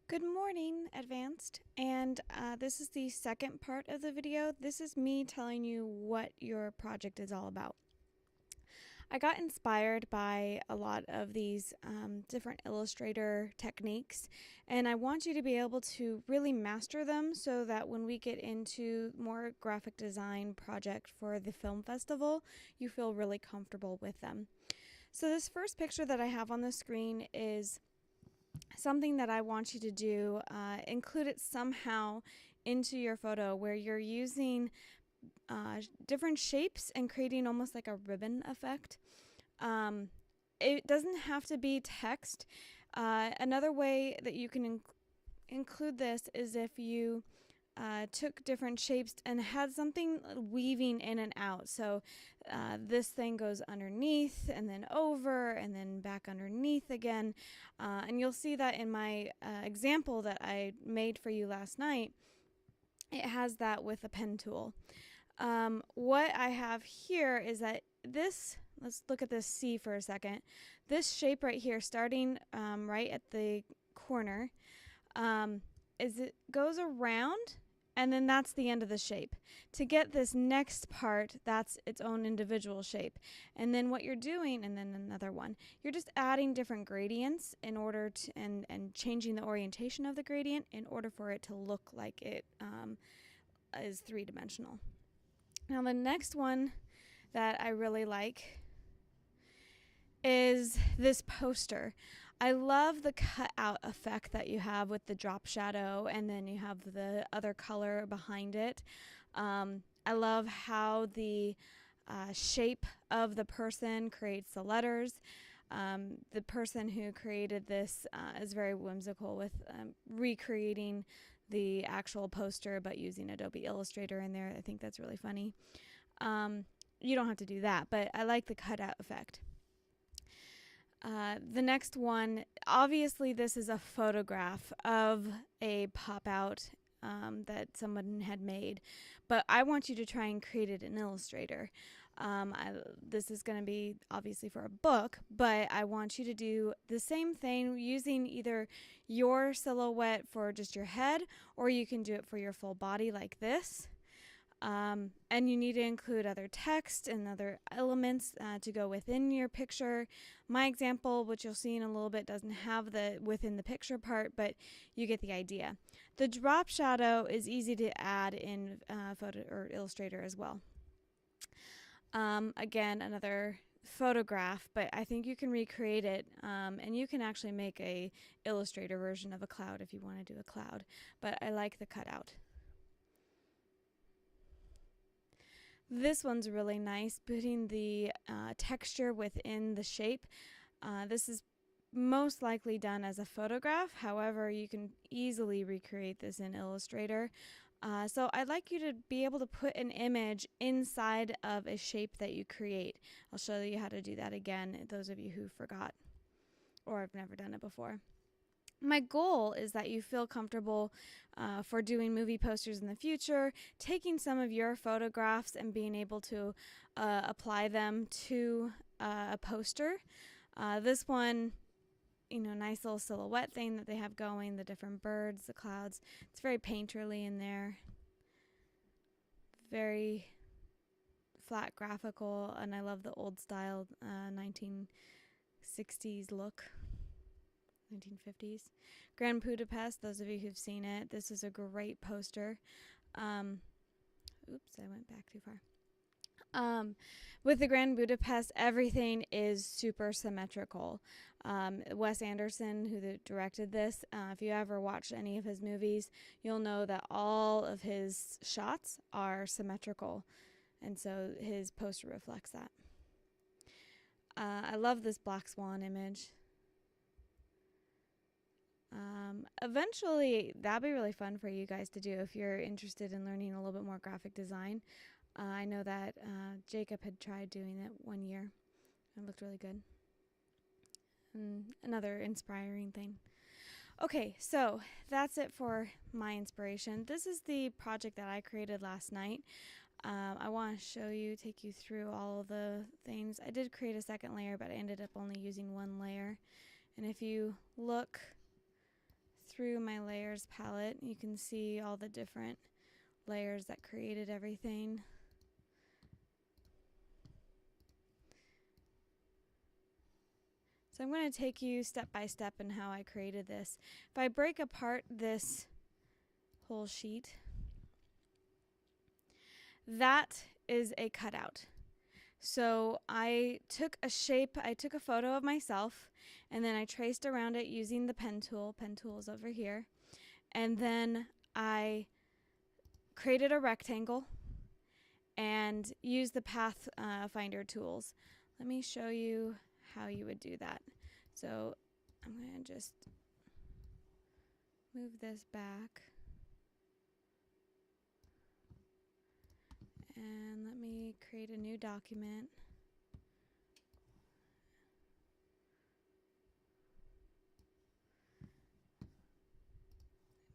Good morning, Advanced, and this is the second part of the video. This is me telling you what your project is all about. I got inspired by a lot of these different Illustrator techniques, and I want you to be able to really master them so that when we get into more graphic design project for the film festival, you feel really comfortable with them. So this first picture that I have on the screen is something that I want you to do, include it somehow into your photo where you're using different shapes and creating almost like a ribbon effect. It doesn't have to be text. Another way that you can include this is if you took different shapes and had something weaving in and out. So this thing goes underneath and then over and then back underneath again. And you'll see that in my example that I made for you last night. It has that with a pen tool. What I have here is that let's look at this C for a second. This shape right here, starting right at the corner, it goes around, and then that's the end of the shape. To get this next part, that's its own individual shape. And then what you're doing, and then another one, you're just adding different gradients in order to, and changing the orientation of the gradient in order for it to look like it is three-dimensional. Now the next one that I really like is this poster. I love the cutout effect that you have with the drop shadow, and then you have the other color behind it. I love how the shape of the person creates the letters. The person who created this is very whimsical with recreating the actual poster but using Adobe Illustrator in there. I think that's really funny. You don't have to do that, but I like the cutout effect. The next one, obviously this is a photograph of a pop-out that someone had made, but I want you to try and create it in Illustrator. This is going to be obviously for a book, but I want you to do the same thing using either your silhouette for just your head, or you can do it for your full body like this. And you need to include other text and other elements to go within your picture. My example, which you'll see in a little bit, doesn't have the within the picture part, but you get the idea. The drop shadow is easy to add in photo or Illustrator as well. Again, another photograph, but I think you can recreate it, and you can actually make a Illustrator version of a cloud if you want to do a cloud, but I like the cutout. This one's really nice, putting the texture within the shape. This is most likely done as a photograph. However, you can easily recreate this in Illustrator. So I'd like you to be able to put an image inside of a shape that you create. I'll show you how to do that again, those of you who forgot or have never done it before. My goal is that you feel comfortable for doing movie posters in the future, taking some of your photographs and being able to apply them to a poster. This one, you know, nice little silhouette thing that they have going, the different birds, the clouds. It's very painterly in there. Very flat graphical, and I love the old style 1960s look. 1950s. Grand Budapest, those of you who've seen it, this is a great poster. Oops, I went back too far. With the Grand Budapest, everything is super symmetrical. Wes Anderson, who directed this, if you ever watch any of his movies, you'll know that all of his shots are symmetrical, and so his poster reflects that. I love this black swan image. Eventually, that'd be really fun for you guys to do if you're interested in learning a little bit more graphic design. I know that Jacob had tried doing it one year. It looked really good. And another inspiring thing. Okay, so that's it for my inspiration. This is the project that I created last night. I want to take you through all of the things. I did create a second layer, but I ended up only using one layer. And if you look through my layers palette, you can see all the different layers that created everything. So I'm going to take you step by step in how I created this. If I break apart this whole sheet, that is a cutout. So I took a shape, I took a photo of myself, and then I traced around it using the pen tool. Pen tool is over here. And then I created a rectangle and used the path finder tools. Let me show you how you would do that. So I'm going to just move this back. And let me create a new document.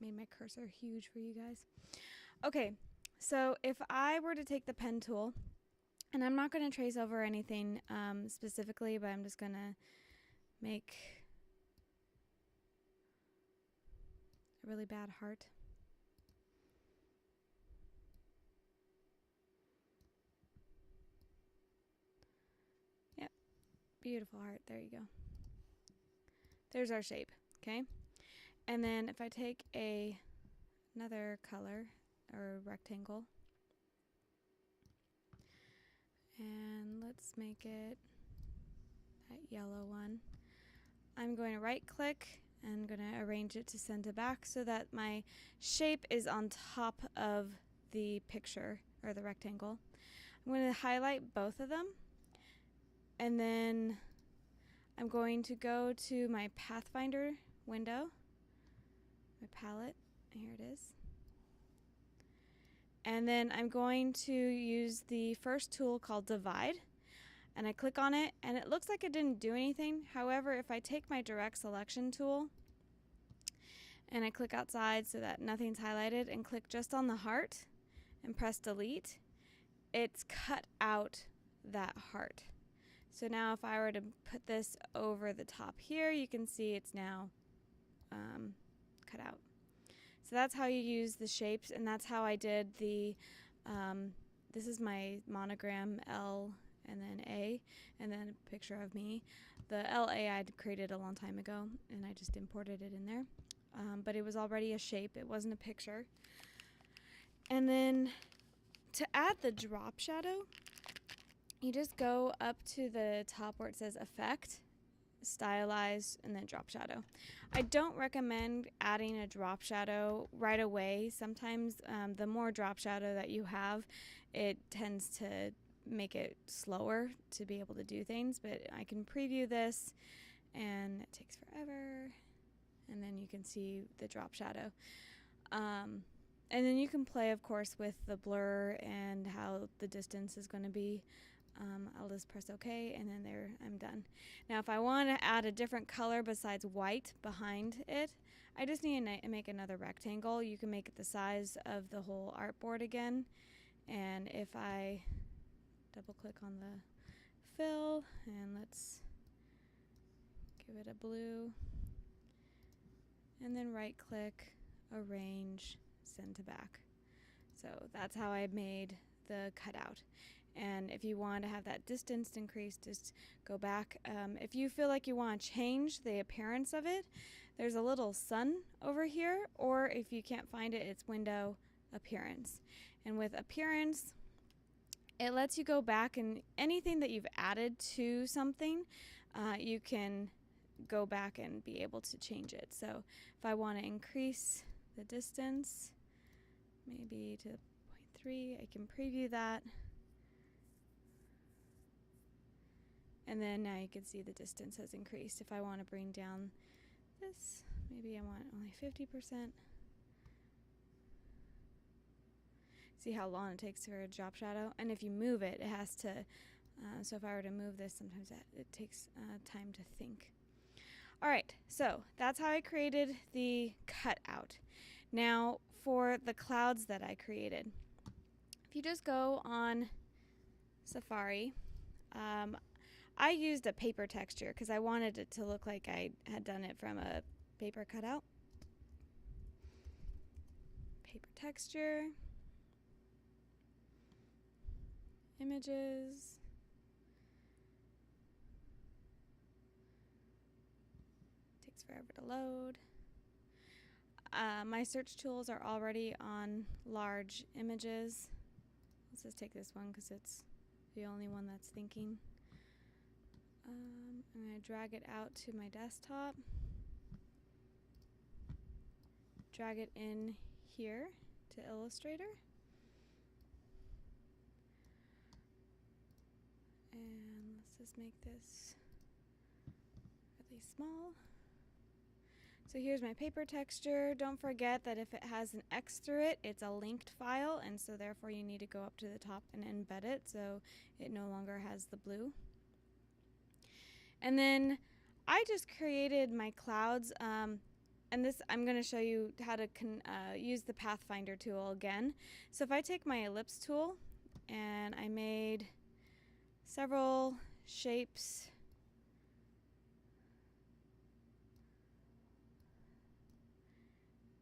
Made my cursor huge for you guys. Okay, so if I were to take the pen tool, and I'm not going to trace over anything specifically, but I'm just going to make a really bad heart. Yep, beautiful heart. There you go. There's our shape, okay? And then if I take another color or rectangle, and let's make it that yellow one. I'm going to right click and going to arrange it to send to back so that my shape is on top of the picture or the rectangle. I'm going to highlight both of them, and then I'm going to go to my Pathfinder window, my palette, here it is. And then I'm going to use the first tool called Divide, and I click on it, and it looks like it didn't do anything. However, if I take my direct selection tool and I click outside so that nothing's highlighted and click just on the heart and press delete, it's cut out that heart. So now if I were to put this over the top here, you can see it's now cut out. So that's how you use the shapes, and that's how I did the, this is my monogram L and then A, and then a picture of me. The LA I'd created a long time ago, and I just imported it in there. But it was already a shape, it wasn't a picture. And then to add the drop shadow, you just go up to the top where it says Effect, Stylize, and then Drop Shadow. I don't recommend adding a drop shadow right away. Sometimes the more drop shadow that you have, it tends to make it slower to be able to do things, but I can preview this and it takes forever, and then you can see the drop shadow. And then you can play, of course, with the blur and how the distance is going to be. I'll just press OK, and then there, I'm done. Now, if I want to add a different color besides white behind it, I just need to make another rectangle. You can make it the size of the whole artboard again. And if I double click on the fill, and let's give it a blue, and then right click, arrange, send to back. So that's how I made the cutout. And if you want to have that distance increased, just go back. If you feel like you want to change the appearance of it, there's a little sun over here, or if you can't find it, it's window appearance. And with appearance, it lets you go back, and anything that you've added to something, you can go back and be able to change it. So if I want to increase the distance, maybe to 0.3, I can preview that. And then now you can see the distance has increased. If I want to bring down this, maybe I want only 50%. See how long it takes for a drop shadow? And if you move it, it has to, so if I were to move this, sometimes it takes time to think. All right, so that's how I created the cutout. Now for the clouds that I created. If you just go on Safari, I used a paper texture because I wanted it to look like I had done it from a paper cutout. paper texture, images, takes forever to load. My search tools are already on large images. Let's just take this one because it's the only one that's thinking. I'm going to drag it out to my desktop. Drag it in here to Illustrator. And let's just make this really small. So here's my paper texture. Don't forget that if it has an X through it, it's a linked file, and so therefore you need to go up to the top and embed it so it no longer has the blue. And then I just created my clouds, and this I'm going to show you how to use the Pathfinder tool again. So if I take my ellipse tool and I made several shapes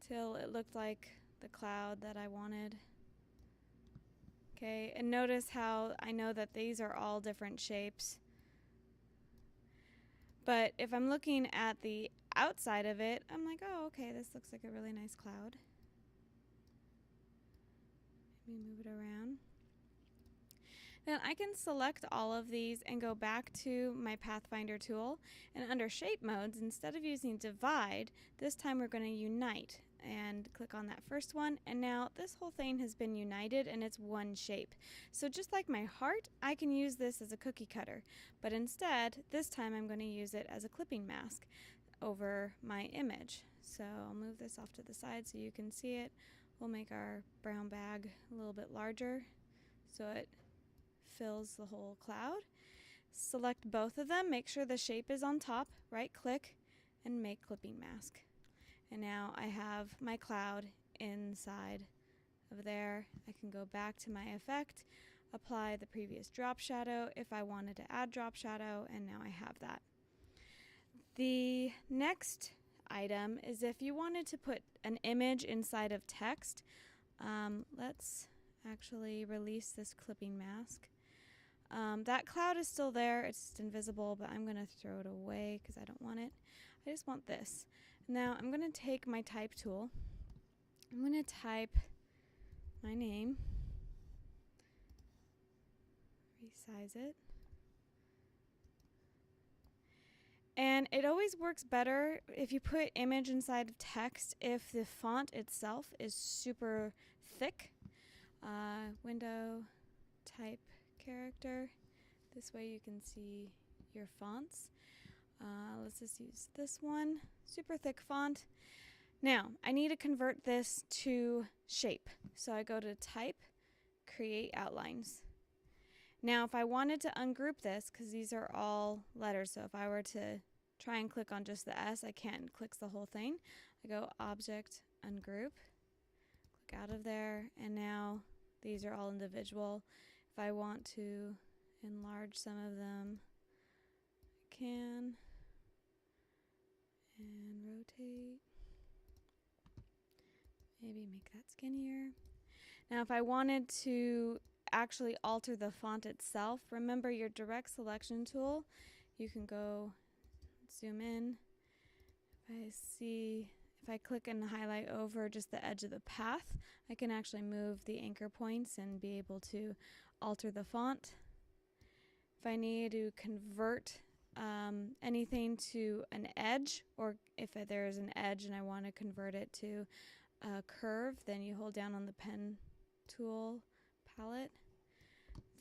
till it looked like the cloud that I wanted. Okay, and notice how I know that these are all different shapes. But if I'm looking at the outside of it, I'm like, oh, okay, this looks like a really nice cloud. Let me move it around. Then I can select all of these and go back to my Pathfinder tool, and under shape modes, instead of using divide, this time we're going to unite, and click on that first one, and now this whole thing has been united and it's one shape. So just like my heart, I can use this as a cookie cutter, but instead this time I'm going to use it as a clipping mask over my image. So I'll move this off to the side so you can see it. We'll make our brown bag a little bit larger so it fills the whole cloud. Select both of them, make sure the shape is on top, right click, and make clipping mask. And now I have my cloud inside of there. I can go back to my effect, apply the previous drop shadow if I wanted to add drop shadow, and now I have that. The next item is if you wanted to put an image inside of text. Let's actually release this clipping mask. That cloud is still there, it's just invisible, but I'm going to throw it away because I don't want it. I just want this. Now I'm going to take my type tool. I'm going to type my name, resize it. And it always works better if you put image inside of text if the font itself is super thick. Window, type, character. This way you can see your fonts. Let's just use this one, super thick font. Now I need to convert this to shape. So I go to type, create outlines. Now if I wanted to ungroup this, because these are all letters, so if I were to try and click on just the S, I can't, it clicks the whole thing. I go object, ungroup, click out of there, and now these are all individual. If I want to enlarge some of them, I can, and rotate, maybe make that skinnier. Now if I wanted to actually alter the font itself, remember your direct selection tool, you can go zoom in. If I click and highlight over just the edge of the path, I can actually move the anchor points and be able to alter the font. If I need to convert anything to an edge, or if there's an edge and I want to convert it to a curve, then you hold down on the pen tool palette.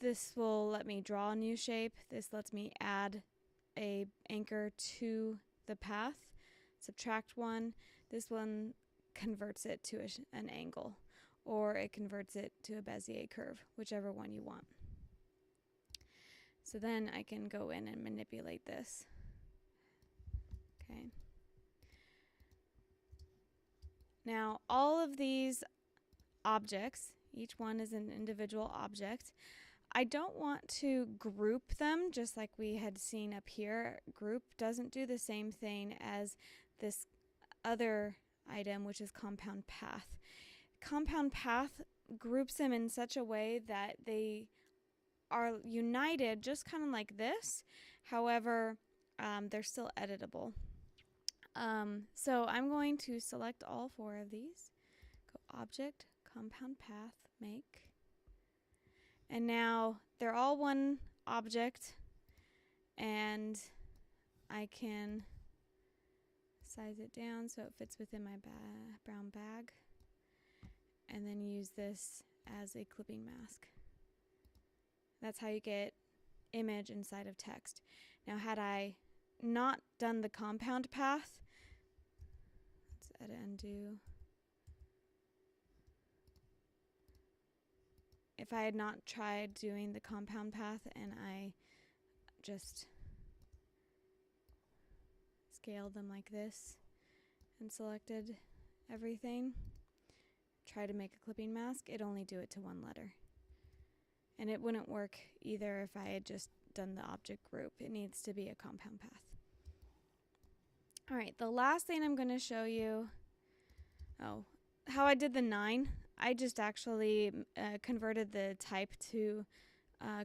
This will let me draw a new shape. This lets me add a anchor to the path, subtract one. This one converts it to an angle, or it converts it to a Bezier curve, whichever one you want. So then I can go in and manipulate this. Okay. Now all of these objects, each one is an individual object. I don't want to group them just like we had seen up here. Group doesn't do the same thing as this other item, which is compound path. compound path groups them in such a way that they are united, just kind of like this. However, they're still editable. So I'm going to select all 4 of these. Go Object, Compound Path, Make. And now they're all one object, and I can size it down so it fits within my brown bag, and then use this as a clipping mask. That's how you get image inside of text. Now, had I not done the compound path, let's edit undo. If I had not tried doing the compound path and I just scaled them like this and selected everything, try to make a clipping mask, it'd only do it to 1 letter. And it wouldn't work either if I had just done the object group. It needs to be a compound path. All right, the last thing I'm going to show you, how I did the 9. I just actually converted the type to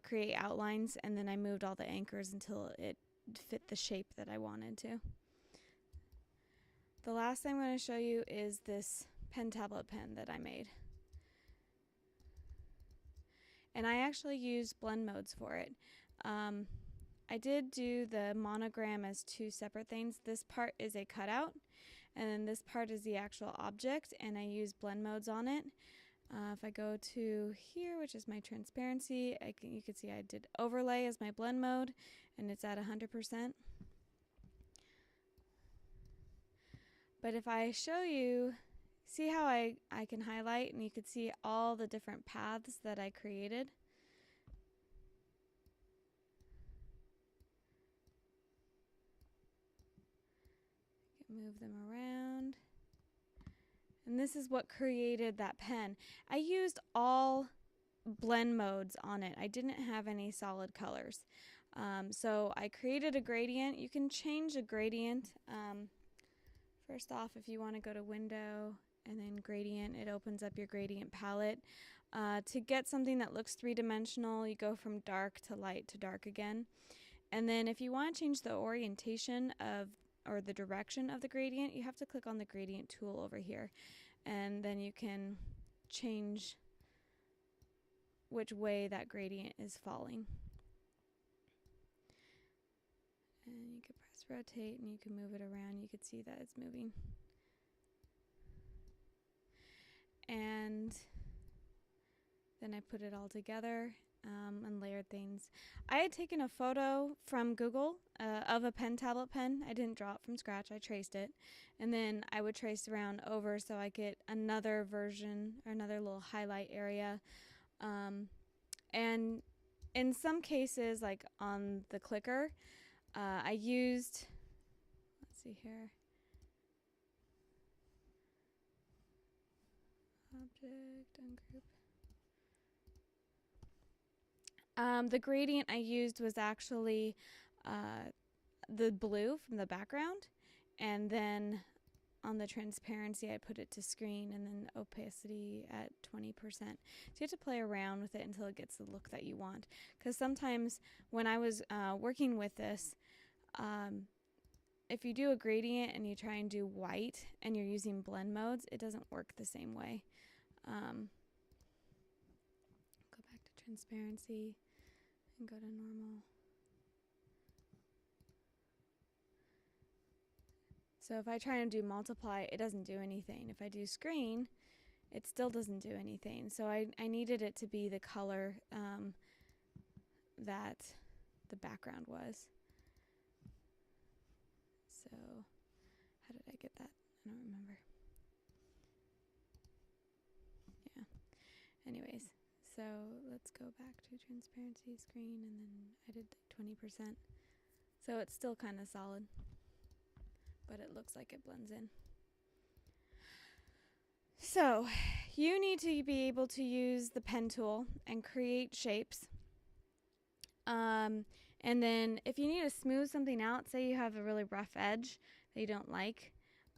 create outlines, and then I moved all the anchors until it fit the shape that I wanted to. The last thing I'm going to show you is this pen tablet pen that I made. And I actually used blend modes for it. I did do the monogram as 2 separate things. This part is a cutout, and then this part is the actual object, and I use blend modes on it. If I go to here, which is my transparency, you can see I did overlay as my blend mode, and it's at 100%. But if I show you, see how I can highlight, and you can see all the different paths that I created. Move them around. And this is what created that pen. I used all blend modes on it. I didn't have any solid colors. So I created a gradient. You can change a gradient. First off, if you want to go to Window and then Gradient, it opens up your gradient palette. To get something that looks 3-dimensional, you go from dark to light to dark again. And then if you want to change the orientation of or the direction of the gradient, you have to click on the gradient tool over here, and then you can change which way that gradient is falling. And you can press rotate and you can move it around. You can see that it's moving. And then I put it all together and layered things. I had taken a photo from Google of a pen tablet pen. I didn't draw it from scratch, I traced it. And then I would trace around over so I get another version or another little highlight area. And in some cases, like on the clicker, I used, let's see here, object, ungroup. The gradient I used was actually the blue from the background, and then on the transparency I put it to screen, and then opacity at 20%. So you have to play around with it until it gets the look that you want. Because sometimes when I was working with this, if you do a gradient and you try and do white and you're using blend modes, it doesn't work the same way. Go back to transparency and go to normal. So if I try and do multiply, it doesn't do anything. If I do screen, it still doesn't do anything. So I needed it to be the color that the background was. So how did I get that? I don't remember. Yeah. Anyways, so let's go back to transparency screen, and then I did 20%. So it's still kind of solid, but it looks like it blends in. So you need to be able to use the pen tool and create shapes. And then if you need to smooth something out, say you have a really rough edge that you don't like,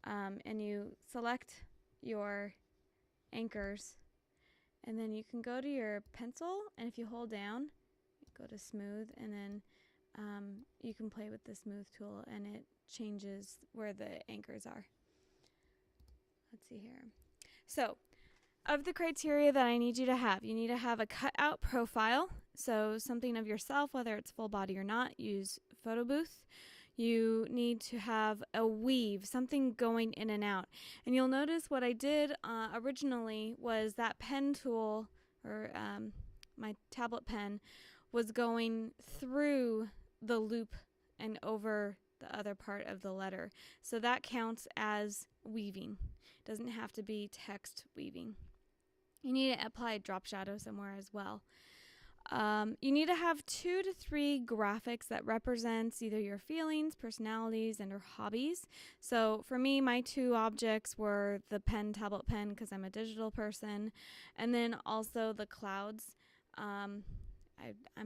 and you select your anchors. And then you can go to your pencil, and if you hold down, go to smooth, and then you can play with the smooth tool, and it changes where the anchors are. Let's see here. So, of the criteria that I need you to need to have a cutout profile, so something of yourself, whether it's full body or not. Use photo booth. You need to have a weave, something going in and out. And you'll notice what I did originally was that pen tool, or my tablet pen, was going through the loop and over the other part of the letter. So that counts as weaving. It doesn't have to be text weaving. You need to apply a drop shadow somewhere as well. You need to have 2 to 3 graphics that represents either your feelings, personalities, and or hobbies. So for me, my 2 objects were the tablet pen, because I'm a digital person, and then also the clouds. I'm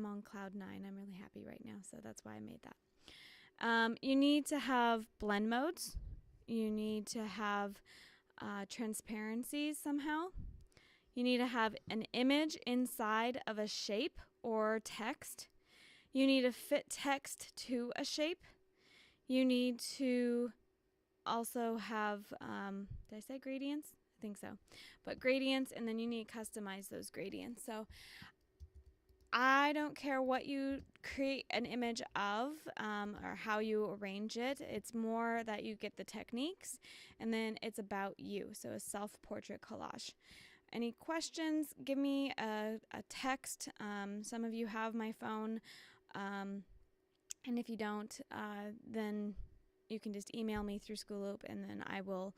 on cloud 9. I'm really happy right now, so that's why I made that. You need to have blend modes. You need to have transparencies somehow. You need to have an image inside of a shape or text. You need to fit text to a shape. You need to also have, did I say gradients? I think so. But gradients, and then you need to customize those gradients. So I don't care what you create an image of or how you arrange it. It's more that you get the techniques, and then it's about you. So a self-portrait collage. Any questions, give me a text. Some of you have my phone, and if you don't, then you can just email me through School Loop, and then I will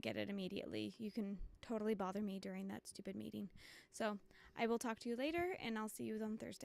get it immediately. You can totally bother me during that stupid meeting. So I will talk to you later, and I'll see you on Thursday.